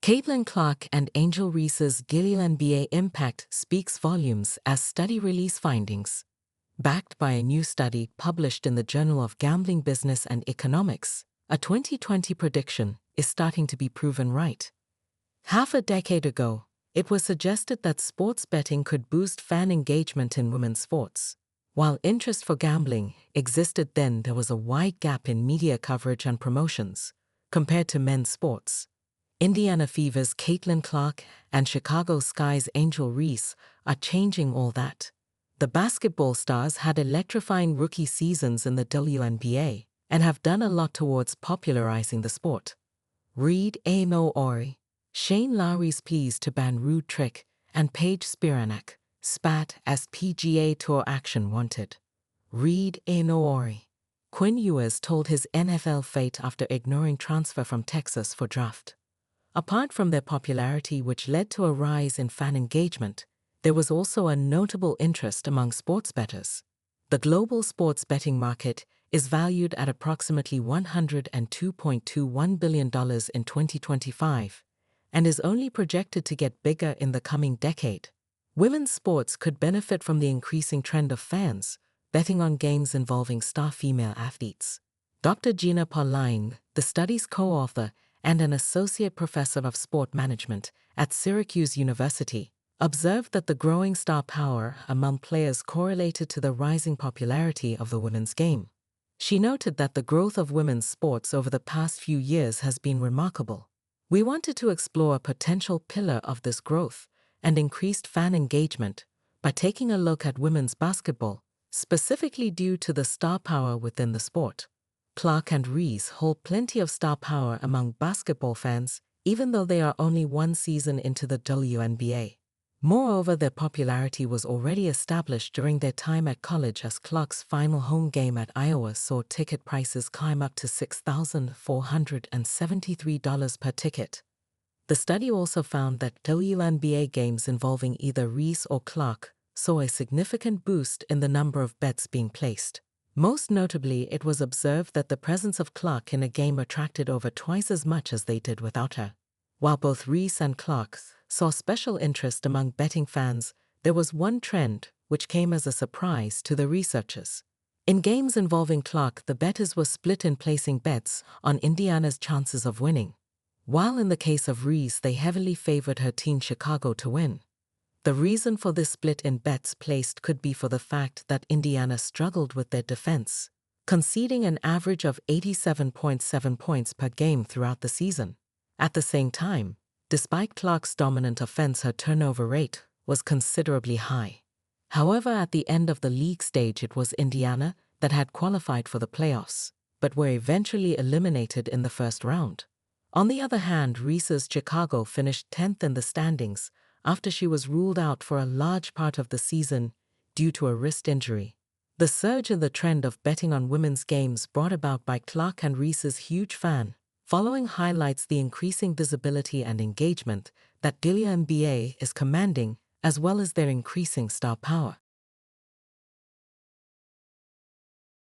Caitlin Clark and Angel Reese's WNBA impact speaks volumes as study release findings. Backed by a new study published in the Journal of Gambling Business and Economics, a 2020 prediction is starting to be proven right. Half a decade ago, it was suggested that sports betting could boost fan engagement in women's sports. While interest for gambling existed then, there was a wide gap in media coverage and promotions compared to men's sports. Indiana Fever's Caitlin Clark and Chicago Sky's Angel Reese are changing all that. The basketball stars had electrifying rookie seasons in the WNBA and have done a lot towards popularizing the sport. Read A.No. Ori, Shane Lowry's pleas to ban Rude Trick, and Paige Spiranak spat as PGA Tour action wanted. Read A.No. Ori. Quinn Ewers told his NFL fate after ignoring transfer from Texas for draft. Apart from their popularity, which led to a rise in fan engagement, there was also a notable interest among sports bettors. The global sports betting market is valued at approximately $102.21 billion in 2025 and is only projected to get bigger in the coming decade. Women's sports could benefit from the increasing trend of fans betting on games involving star female athletes. Dr. Gina Pauline, the study's co-author and an associate professor of sport management at Syracuse University, observed that the growing star power among players correlated to the rising popularity of the women's game. She noted that the growth of women's sports over the past few years has been remarkable. We wanted to explore a potential pillar of this growth and increased fan engagement by taking a look at women's basketball, specifically due to the star power within the sport. Clark and Reese hold plenty of star power among basketball fans, even though they are only one season into the WNBA. Moreover, their popularity was already established during their time at college, as Clark's final home game at Iowa saw ticket prices climb up to $6,473 per ticket. The study also found that WNBA games involving either Reese or Clark saw a significant boost in the number of bets being placed. Most notably, it was observed that the presence of Clark in a game attracted over twice as much as they did without her. While both Reese and Clark saw special interest among betting fans, there was one trend which came as a surprise to the researchers. In games involving Clark, the bettors were split in placing bets on Indiana's chances of winning, while in the case of Reese they heavily favored her team Chicago to win. The reason for this split in bets placed could be for the fact that Indiana struggled with their defense, conceding an average of 87.7 points per game throughout the season. At the same time, despite Clark's dominant offense, her turnover rate was considerably high. However, at the end of the league stage, it was Indiana that had qualified for the playoffs, but were eventually eliminated in the first round. On the other hand, Reese's Chicago finished 10th in the standings after she was ruled out for a large part of the season due to a wrist injury. The surge in the trend of betting on women's games brought about by Clark and Reese's huge fan following highlights the increasing visibility and engagement that WNBA is commanding, as well as their increasing star power.